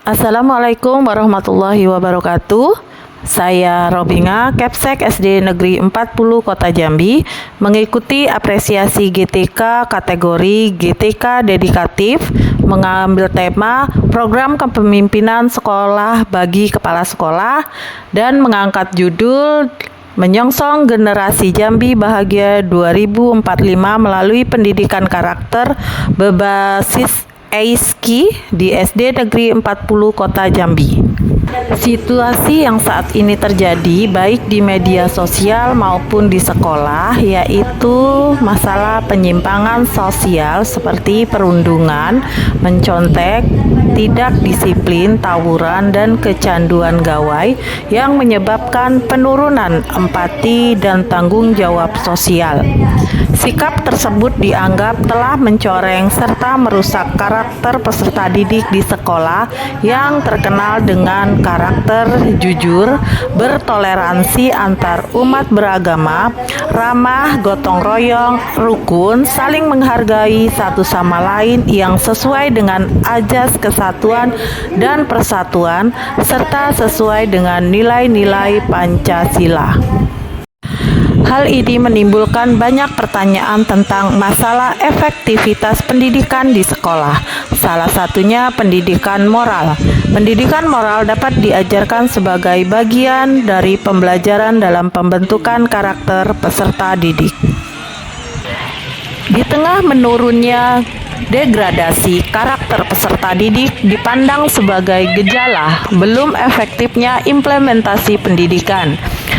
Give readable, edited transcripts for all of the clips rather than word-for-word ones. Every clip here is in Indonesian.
Assalamualaikum warahmatullahi wabarakatuh. Saya Robinga, Kepsek SD Negeri 40 Kota Jambi, mengikuti apresiasi GTK kategori GTK Dedikatif, mengambil tema Program Kepemimpinan Sekolah bagi Kepala Sekolah dan mengangkat judul Menyongsong Generasi Jambi Bahagia 2045 melalui pendidikan karakter berbasis EISKI di SD Negeri 40 Kota Jambi. Situasi yang saat ini terjadi baik di media sosial maupun di sekolah, yaitu masalah penyimpangan sosial seperti perundungan, mencontek, tidak disiplin, tawuran, dan kecanduan gawai yang menyebabkan penurunan empati dan tanggung jawab sosial. Sikap tersebut dianggap telah mencoreng serta merusak karakter peserta didik di sekolah yang terkenal dengan karakter jujur, bertoleransi antar umat beragama, ramah, gotong royong, rukun, saling menghargai satu sama lain yang sesuai dengan ajas kesatuan dan persatuan, serta sesuai dengan nilai-nilai Pancasila. Hal ini menimbulkan banyak pertanyaan tentang masalah efektivitas pendidikan di sekolah. Salah satunya pendidikan moral. Pendidikan moral dapat diajarkan sebagai bagian dari pembelajaran dalam pembentukan karakter peserta didik. Di tengah menurunnya degradasi karakter peserta didik dipandang sebagai gejala belum efektifnya implementasi pendidikan.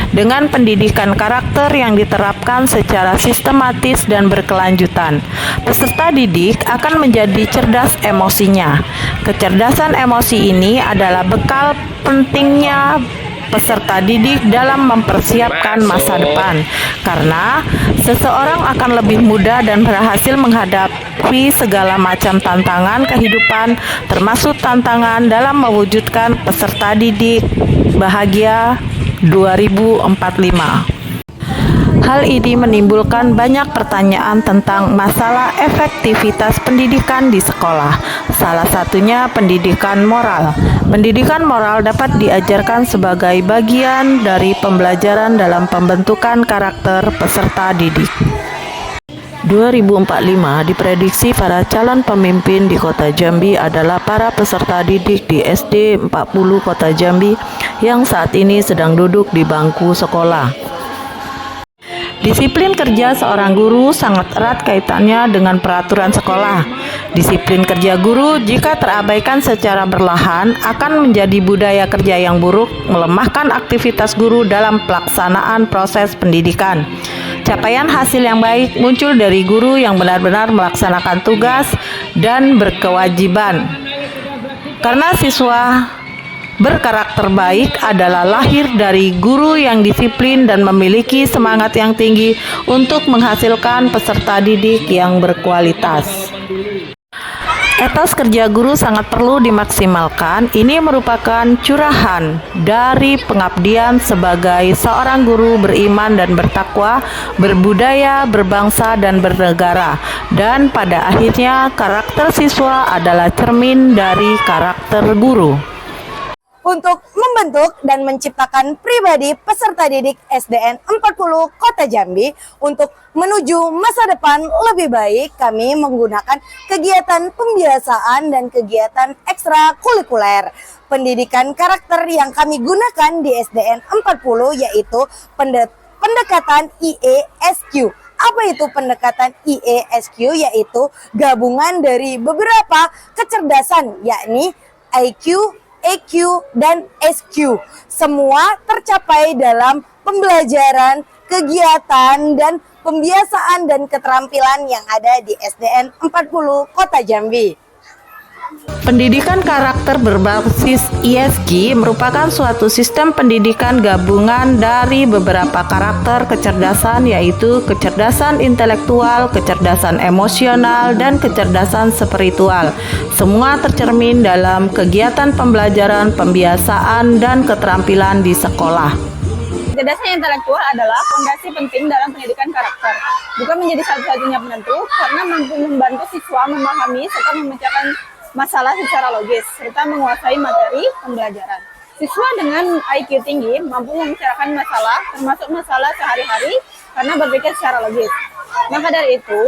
Dengan pendidikan karakter yang diterapkan secara sistematis dan berkelanjutan, peserta didik akan menjadi cerdas emosinya. Kecerdasan emosi ini adalah bekal pentingnya peserta didik dalam mempersiapkan masa depan, karena seseorang akan lebih mudah dan berhasil menghadapi segala macam tantangan kehidupan, termasuk tantangan dalam mewujudkan peserta didik bahagia 2045. Hal ini menimbulkan banyak pertanyaan tentang masalah efektivitas pendidikan di sekolah. Salah satunya pendidikan moral. Pendidikan moral dapat diajarkan sebagai bagian dari pembelajaran dalam pembentukan karakter peserta didik. 2045 diprediksi para calon pemimpin di Kota Jambi adalah para peserta didik di SD 40 Kota Jambi yang saat ini sedang duduk di bangku sekolah. Disiplin kerja seorang guru sangat erat kaitannya dengan peraturan sekolah. Disiplin kerja guru jika terabaikan secara berlahan akan menjadi budaya kerja yang buruk, melemahkan aktivitas guru dalam pelaksanaan proses pendidikan. Capaian hasil yang baik muncul dari guru yang benar-benar melaksanakan tugas dan berkewajiban. Karena siswa berkarakter baik adalah lahir dari guru yang disiplin dan memiliki semangat yang tinggi untuk menghasilkan peserta didik yang berkualitas. Etos kerja guru sangat perlu dimaksimalkan. Ini merupakan curahan dari pengabdian sebagai seorang guru beriman dan bertakwa, berbudaya, berbangsa, dan bernegara. Dan pada akhirnya karakter siswa adalah cermin dari karakter guru. Untuk membentuk dan menciptakan pribadi peserta didik SDN 40 Kota Jambi untuk menuju masa depan lebih baik, kami menggunakan kegiatan pembiasaan dan kegiatan ekstrakurikuler. Pendidikan karakter yang kami gunakan di SDN 40 yaitu pendekatan IESQ. Apa itu pendekatan IESQ? Yaitu gabungan dari beberapa kecerdasan, yakni IQ, EQ, dan SQ. Semua tercapai dalam pembelajaran, kegiatan, dan pembiasaan dan keterampilan yang ada di SDN 40 Kota Jambi. Pendidikan karakter berbasis ISG merupakan suatu sistem pendidikan gabungan dari beberapa karakter kecerdasan, yaitu kecerdasan intelektual, kecerdasan emosional, dan kecerdasan spiritual. Semua tercermin dalam kegiatan pembelajaran, pembiasaan, dan keterampilan di sekolah. Kecerdasan intelektual adalah fondasi penting dalam pendidikan karakter. Bukan menjadi satu-satunya penentu, karena mampu membantu siswa memahami serta memecahkan masalah secara logis, serta menguasai materi pembelajaran. Siswa dengan IQ tinggi mampu membicarakan masalah, termasuk masalah sehari-hari, karena berpikir secara logis. Maka dari itu,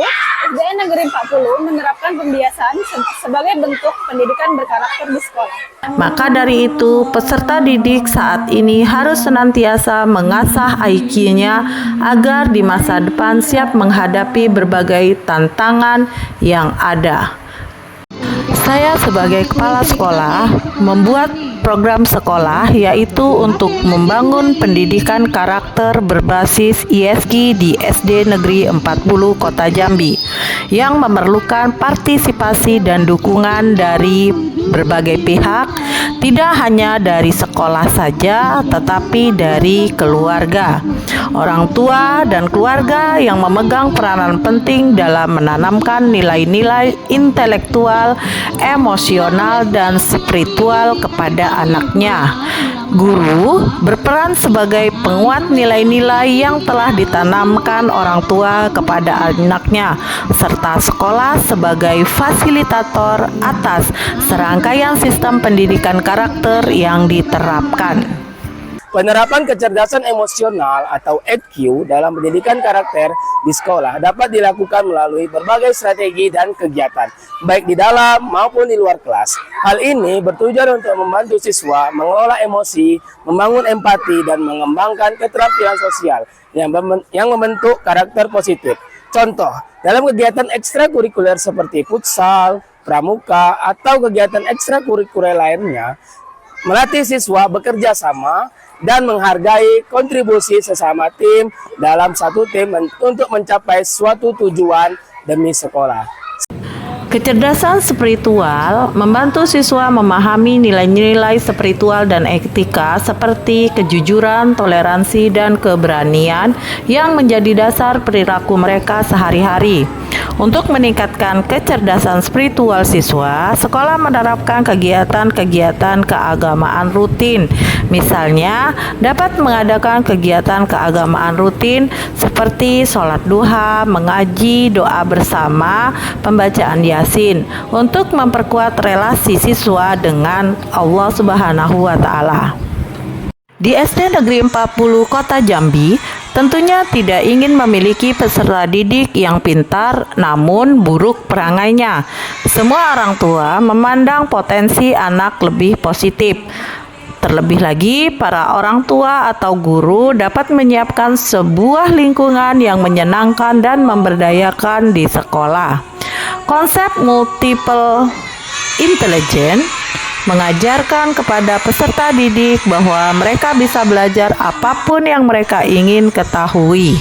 SDN Negeri 40 menerapkan pembiasaan sebagai bentuk pendidikan berkarakter di sekolah. Maka dari itu, peserta didik saat ini harus senantiasa mengasah IQ-nya agar di masa depan siap menghadapi berbagai tantangan yang ada. Saya sebagai kepala sekolah membuat program sekolah yaitu untuk membangun pendidikan karakter berbasis ISG di SD Negeri 40 Kota Jambi yang memerlukan partisipasi dan dukungan dari berbagai pihak, tidak hanya dari sekolah saja tetapi dari keluarga, orang tua dan keluarga yang memegang peranan penting dalam menanamkan nilai-nilai intelektual, emosional, dan spiritual kepada anaknya. Guru berperan sebagai penguat nilai-nilai yang telah ditanamkan orang tua kepada anaknya, serta sekolah sebagai fasilitator atas serangkaian sistem pendidikan karakter yang diterapkan. Penerapan kecerdasan emosional atau EQ dalam pendidikan karakter di sekolah dapat dilakukan melalui berbagai strategi dan kegiatan, baik di dalam maupun di luar kelas. Hal ini bertujuan untuk membantu siswa mengelola emosi, membangun empati, dan mengembangkan keterampilan sosial yang membentuk karakter positif. Contoh, dalam kegiatan ekstrakurikuler seperti futsal, pramuka, atau kegiatan ekstrakurikuler lainnya, melatih siswa bekerja sama dan menghargai kontribusi sesama tim dalam satu tim untuk mencapai suatu tujuan demi sekolah. Kecerdasan spiritual membantu siswa memahami nilai-nilai spiritual dan etika seperti kejujuran, toleransi, dan keberanian yang menjadi dasar perilaku mereka sehari-hari. Untuk meningkatkan kecerdasan spiritual siswa, sekolah menerapkan kegiatan-kegiatan keagamaan rutin. Misalnya, dapat mengadakan kegiatan keagamaan rutin seperti sholat duha, mengaji, doa bersama, pembacaan Yasin untuk memperkuat relasi siswa dengan Allah Subhanahu wa Ta'ala. Di SD Negeri 40 Kota Jambi, tentunya tidak ingin memiliki peserta didik yang pintar namun buruk perangainya. Semua orang tua memandang potensi anak lebih positif. Terlebih lagi, para orang tua atau guru dapat menyiapkan sebuah lingkungan yang menyenangkan dan memberdayakan di sekolah. Konsep multiple intelligence mengajarkan kepada peserta didik bahwa mereka bisa belajar apapun yang mereka ingin ketahui.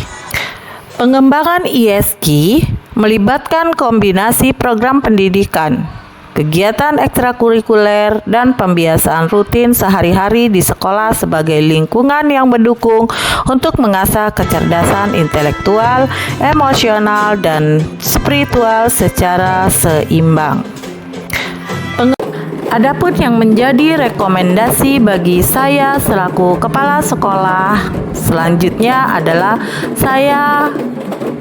Pengembangan ISG melibatkan kombinasi program pendidikan, kegiatan ekstrakurikuler, dan pembiasaan rutin sehari-hari di sekolah sebagai lingkungan yang mendukung untuk mengasah kecerdasan intelektual, emosional, dan spiritual secara seimbang. Adapun yang menjadi rekomendasi bagi saya selaku kepala sekolah selanjutnya adalah saya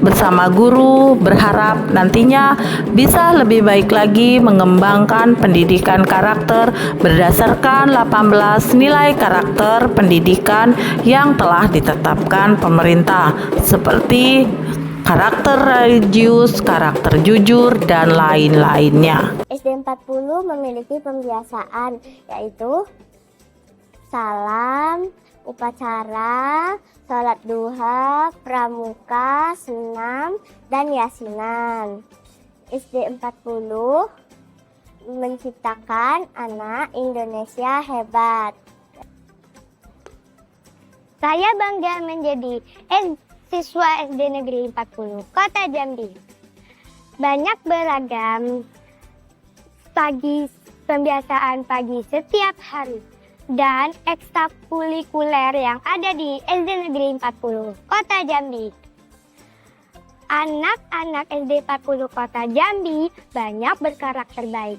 bersama guru berharap nantinya bisa lebih baik lagi mengembangkan pendidikan karakter berdasarkan 18 nilai karakter pendidikan yang telah ditetapkan pemerintah seperti karakter religius, karakter jujur, dan lain-lainnya. SD 40 memiliki pembiasaan yaitu salam, upacara, sholat duha, pramuka, senam, dan yasinan. SD 40 menciptakan anak Indonesia hebat. Saya bangga menjadi siswa SD Negeri 40 Kota Jambi. Banyak beragam pembiasaan pagi setiap hari dan ekstrakurikuler yang ada di SD Negeri 40 Kota Jambi. Anak-anak SD 40 Kota Jambi banyak berkarakter baik.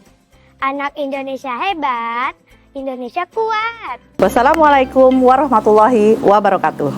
Anak Indonesia hebat, Indonesia kuat. Wassalamualaikum warahmatullahi wabarakatuh.